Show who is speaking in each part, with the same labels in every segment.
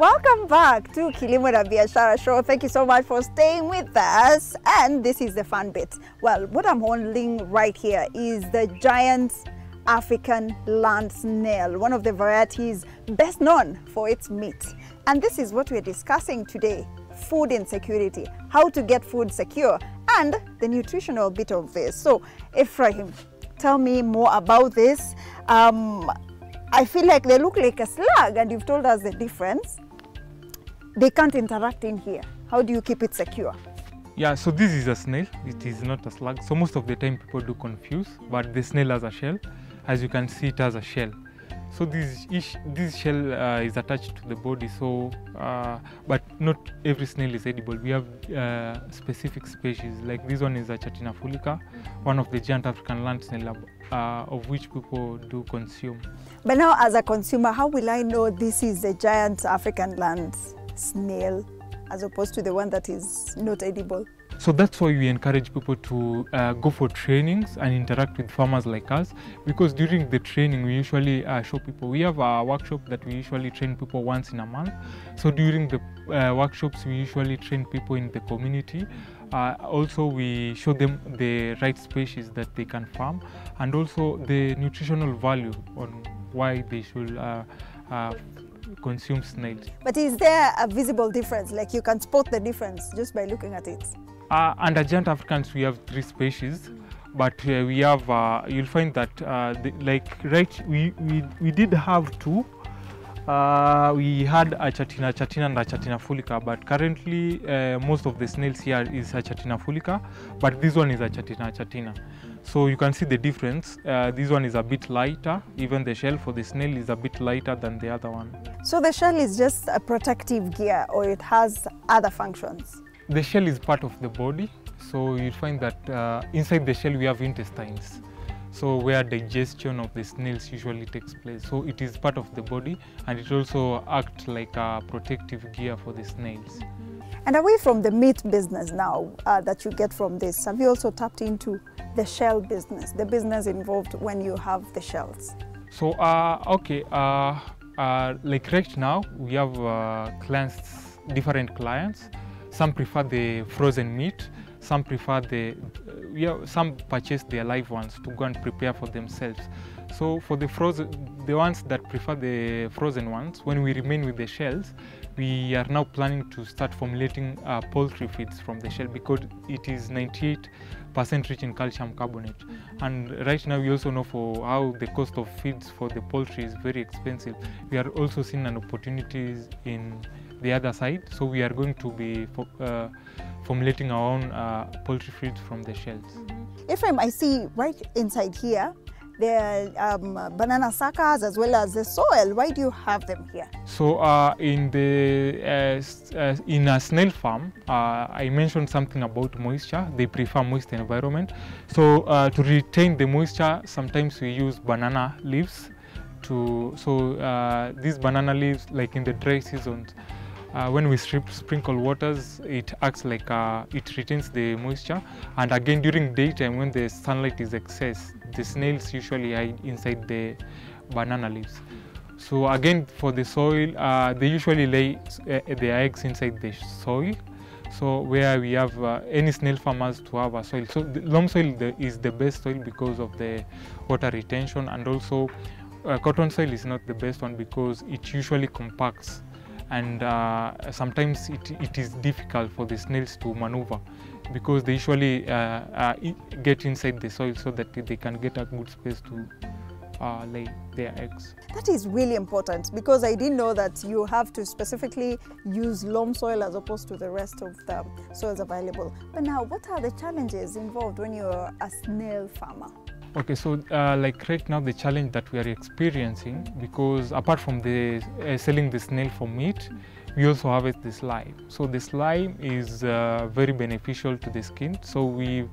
Speaker 1: Welcome back to Kilimo na Biashara Show. Thank you so much for staying with us. And this is the fun bit. Well, what I'm holding right here is the giant African land snail, one of the varieties best known for its meat. And this is what we're discussing today: food insecurity, how to get food secure, and the nutritional bit of this. So, Ephraim, tell me more about this. I feel like they look like a slug, and you've told us the difference. They can't interact in here. How do you keep it secure?
Speaker 2: Yeah, so this is a snail. It is not a slug. So most of the time people do confuse, but the snail has a shell. As you can see, it has a shell. So this shell is attached to the body. So, but not every snail is edible. We have specific species. Like this one is a Chatina fulica, one of the giant African land snail, of which people do consume.
Speaker 1: But now, as a consumer, how will I know this is a giant African land snail as opposed to the one that is not edible?
Speaker 2: So that's why we encourage people to go for trainings and interact with farmers like us, because during the training we usually show people. We have a workshop that we usually train people once in a month. So during the workshops we usually train people in the community. Also we show them the right species that they can farm, and also the nutritional value on why they should consume snails.
Speaker 1: But is there a visible difference? Like you can spot the difference just by looking at it?
Speaker 2: Under giant Africans we have 3 species, but we have you'll find that we did have 2. We had a Chatina and a Chatina fulica, but currently most of the snails here is a Chatina fulica, but this one is a Chatina. So you can see the difference. This one is a bit lighter. Even the shell for the snail is a bit lighter than the other one.
Speaker 1: So the shell is just a protective gear, or it has other functions?
Speaker 2: The shell is part of the body. So you'll find that inside the shell we have intestines. So where digestion of the snails usually takes place. So it is part of the body, and it also acts like a protective gear for the snails.
Speaker 1: And away from the meat business now that you get from this, have you also tapped into the shell business, the business involved when you have the shells?
Speaker 2: So like right now we have different clients. Some prefer the frozen meat, some prefer some purchase their live ones to go and prepare for themselves. So for the ones that prefer the frozen ones, when we remain with the shells, we are now planning to start formulating poultry feeds from the shell, because it is 98% rich in calcium carbonate. And right now we also know for how the cost of feeds for the poultry is very expensive. We are also seeing an opportunities in the other side, so we are going to be formulating our own poultry feeds from the shells.
Speaker 1: Ephraim, I see right inside here there are banana suckers as well as the soil. Why do you have them here? So
Speaker 2: in a snail farm, I mentioned something about moisture. They prefer moist environment. So to retain the moisture, sometimes we use banana leaves. These banana leaves, like in the dry seasons, when we sprinkle waters, it acts like it retains the moisture. And again, during daytime, when the sunlight is excess, the snails usually hide inside the banana leaves. So again, for the soil, they usually lay their eggs inside the soil. So where we have any snail farmers to have a soil. So the loam soil is the best soil because of the water retention, and also cotton soil is not the best one because it usually compacts. And sometimes it is difficult for the snails to maneuver, because they usually get inside the soil so that they can get a good space to lay their eggs.
Speaker 1: That is really important, because I didn't know that you have to specifically use loam soil as opposed to the rest of the soils available. But now, what are the challenges involved when you're a snail farmer?
Speaker 2: Okay, so like right now the challenge that we are experiencing, because apart from the selling the snail for meat, we also harvest the slime. So the slime is very beneficial to the skin. So we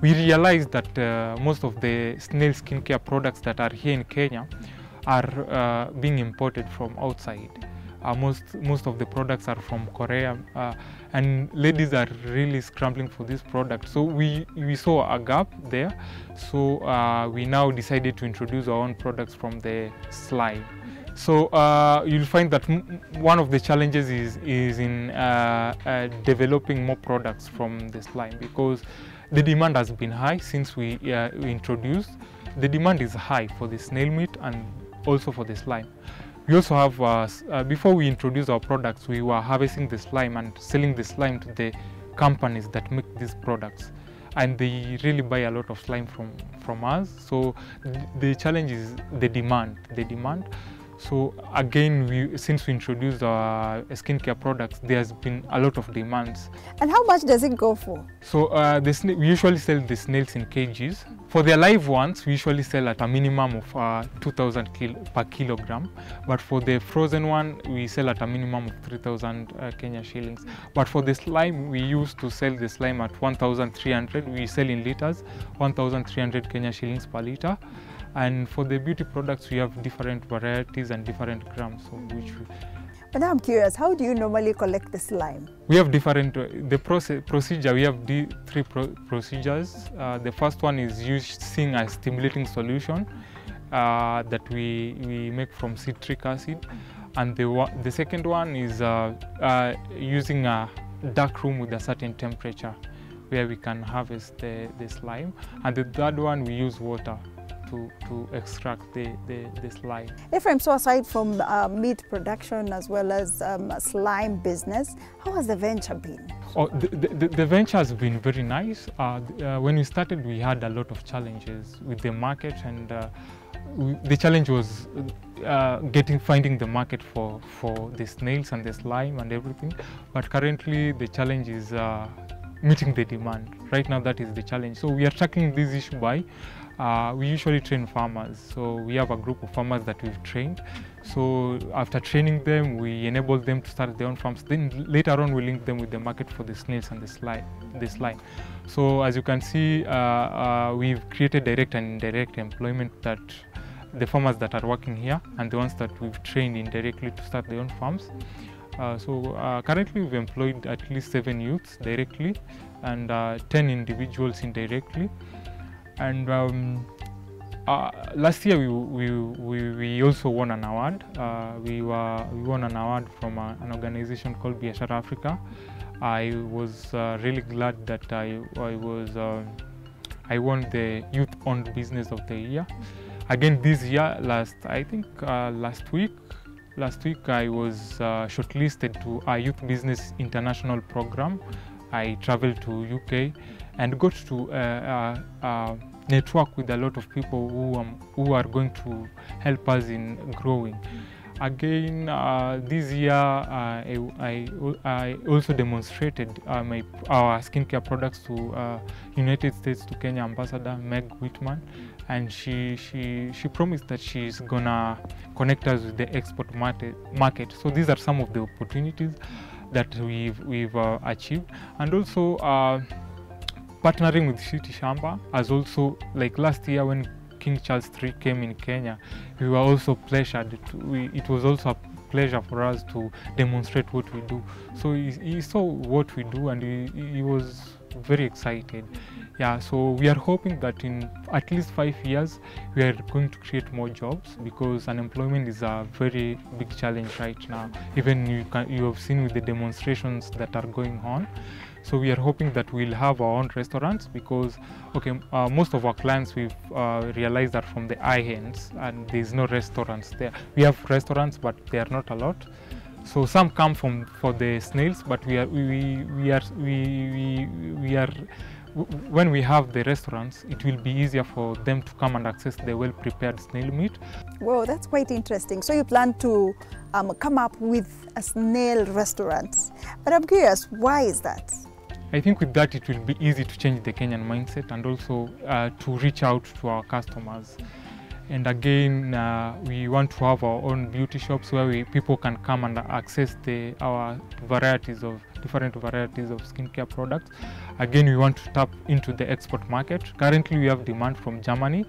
Speaker 2: realized that most of the snail skincare products that are here in Kenya are being imported from outside. Most of the products are from Korea, and ladies are really scrambling for this product. So we saw a gap there. So we now decided to introduce our own products from the slime. So you'll find that one of the challenges is in developing more products from the slime, because the demand has been high since we introduced. The demand is high for the snail meat and also for the slime. We also have, before we introduced our products, we were harvesting the slime and selling the slime to the companies that make these products. And they really buy a lot of slime from us. So the challenge is the demand. So again, since we introduced our skincare products, there's been a lot of demands.
Speaker 1: And how much does it go for?
Speaker 2: So we usually sell the snails in kgs. For the live ones, we usually sell at a minimum of 2,000 per kilogram. But for the frozen one, we sell at a minimum of 3,000 Kenya shillings. But for the slime, we used to sell the slime at 1,300. We sell in liters, 1,300 Kenya shillings per liter. And for the beauty products, we have different varieties and different grams of which we...
Speaker 1: But I'm curious, how do you normally collect the slime?
Speaker 2: We have different, the procedure, we have three procedures. The first one is using a stimulating solution that we make from citric acid. And the second one is using a dark room with a certain temperature where we can harvest the slime. And the third one, we use water to extract the slime.
Speaker 1: Ephraim, so aside from meat production as well as slime business, how has the venture been?
Speaker 2: Oh, the venture has been very nice. When we started, we had a lot of challenges with the market, and the challenge was finding the market for the snails and the slime and everything. But currently, the challenge is meeting the demand. Right now, that is the challenge. So we are tackling this issue by we usually train farmers. So we have a group of farmers that we've trained. So after training them, we enable them to start their own farms. Then later on, we link them with the market for the snails and the slime. So as you can see, we've created direct and indirect employment, that the farmers that are working here and the ones that we've trained indirectly to start their own farms. So currently we've employed at least 7 youths directly and 10 individuals indirectly. And last year we also won an award. We won an award from an organization called Biashara Africa. I was really glad that I won the Youth-Owned Business of the Year. Again this year, last week I was shortlisted to a Youth Business International Program. I traveled to UK and got to network with a lot of people who are going to help us in growing. Again, this year I also demonstrated our skincare products to United States to Kenya Ambassador Meg Whitman, and she promised that she's gonna connect us with the export market. So these are some of the opportunities that we've achieved, and also partnering with City Shamba as also, like last year when King Charles III came in Kenya, we were also pleasured. It was also a pleasure for us to demonstrate what we do. So he saw what we do and he was very excited. Yeah, so we are hoping that in at least 5 years we are going to create more jobs, because unemployment is a very big challenge right now. Even you have seen with the demonstrations that are going on. So we are hoping that we'll have our own restaurants, because most of our clients we've realized are from the islands and there's no restaurants there. We have restaurants, but they are not a lot. So some come for the snails, but when we have the restaurants, it will be easier for them to come and access the well-prepared snail meat.
Speaker 1: Wow, that's quite interesting. So you plan to come up with a snail restaurant. But I'm curious, why is that?
Speaker 2: I think with that it will be easy to change the Kenyan mindset and also to reach out to our customers. And again, we want to have our own beauty shops where people can come and access our different varieties of skincare products. Again, we want to tap into the export market. Currently, we have demand from Germany.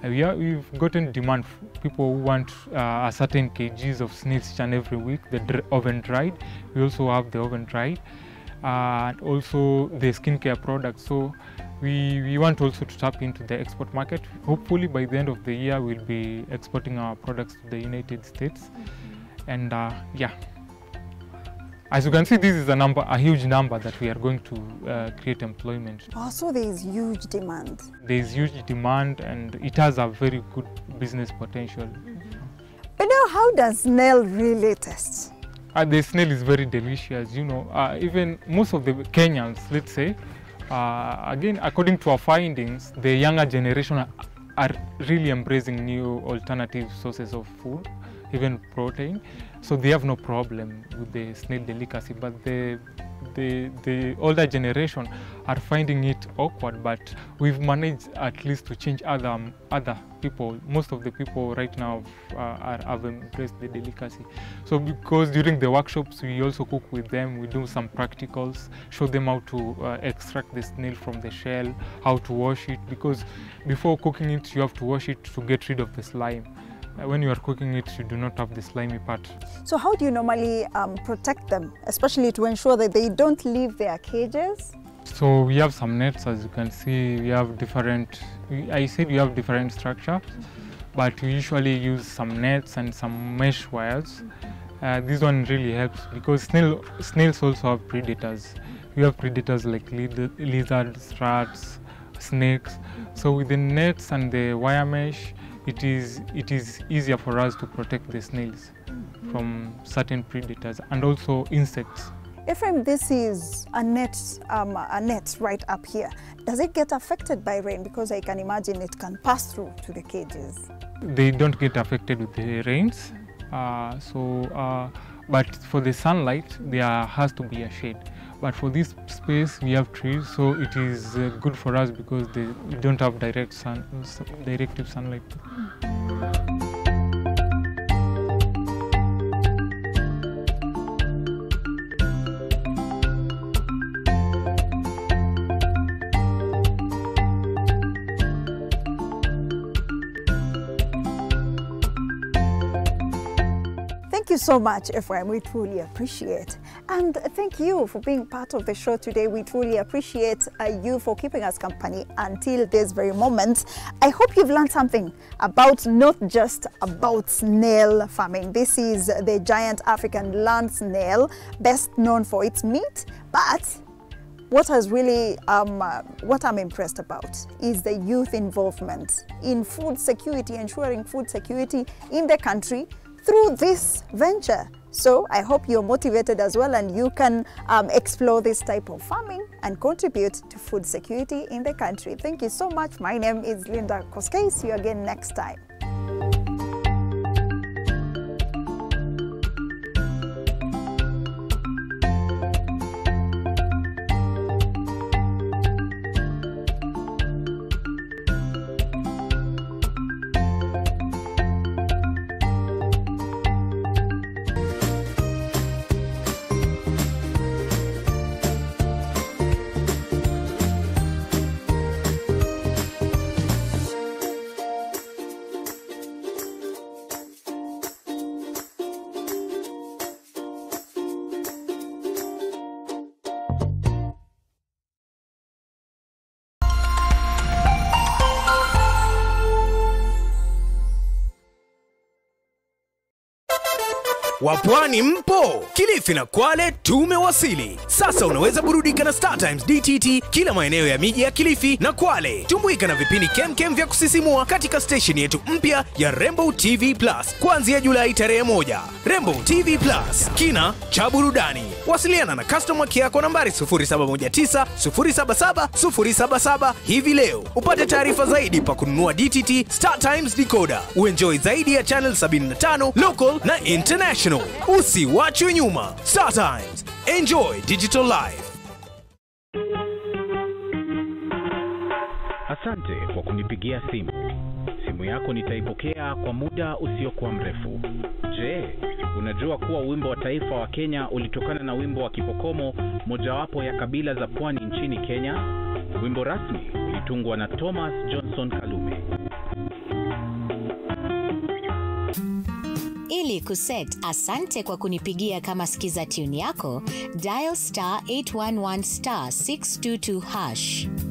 Speaker 2: We've gotten demand from people who want a certain kgs of snails each and every week, the oven dried. We also have the oven dried. And also the skincare products. So We want also to tap into the export market. Hopefully by the end of the year we'll be exporting our products to the United States. And yeah, as you can see, this is a huge number that we are going to create employment.
Speaker 1: Also, there is huge demand.
Speaker 2: There is huge demand and it has a very good business potential.
Speaker 1: But now, how does snail really taste?
Speaker 2: The snail is very delicious, you know. Even most of the Kenyans, let's say, again, according to our findings, the younger generation are really embracing new alternative sources of food, even protein. So they have no problem with the snail delicacy, but the older generation are finding it awkward, but we've managed at least to change other people. Most of the people right now have embraced the delicacy. So because during the workshops we also cook with them, we do some practicals, show them how to extract the snail from the shell, how to wash it, because before cooking it you have to wash it to get rid of the slime. When you are cooking it, you do not have the slimy part. So
Speaker 1: how do you normally protect them, especially to ensure that they don't leave their cages?
Speaker 2: So we have some nets, as you can see. We have different, I said we have different structure, but we usually use some nets and some mesh wires. This one really helps because snails also have predators. We have predators like lizards, rats, snakes. So with the nets and the wire mesh, it is easier for us to protect the snails from certain predators and also insects.
Speaker 1: Ephraim, this is a net right up here. Does it get affected by rain? Because I can imagine it can pass through to the cages.
Speaker 2: They don't get affected with the rains. But for the sunlight, there has to be a shade. But for this space, we have trees, so it is good for us because we don't have directive sunlight.
Speaker 1: Thank you so much, Ephraim. We truly appreciate. And thank you for being part of the show today. We truly appreciate you for keeping us company until this very moment. I hope you've learned something about not just about snail farming. This is the giant African land snail, best known for its meat, but what I'm impressed about is the youth involvement in food security, ensuring food security in the country through this venture. So I hope you're motivated as well and you can explore this type of farming and contribute to food security in the country. Thank you so much. My name is Linda Koskei. See you again next time.
Speaker 3: Wapwani mpo, Kilifi na Kwale tumewasili. Sasa unaweza burudika na Star Times DTT kila maeneo ya miji ya Kilifi na Kwale. Tumbuika na vipindi kemkem vya kusisimua katika station yetu mpya ya Rainbow TV Plus kuanzia Julai tarehe 1. Rainbow TV Plus, kina cha burudani. Wasiliana na customer care yako nambari 0719 077 077 hivi leo. Upate taarifa zaidi pa kununua DTT Star Times decoder. Uenjoy zaidi ya channel 75 local na international. Usiwachwe nyuma. Star Times. Enjoy digital life.
Speaker 4: Asante kwa kunipigia simu. Simu yako nitaipokea kwa muda usiokuwa mrefu. Je, unajua kuwa wimbo wa taifa wa Kenya ulitokana na wimbo wa Kipokomo, mojawapo ya kabila za pwani nchini Kenya? Wimbo rasmi ulitungwa na Thomas Johnson Kalume.
Speaker 5: Ili kuset asante kwa kunipigia kama skiza tune yako, dial *811 *622 #.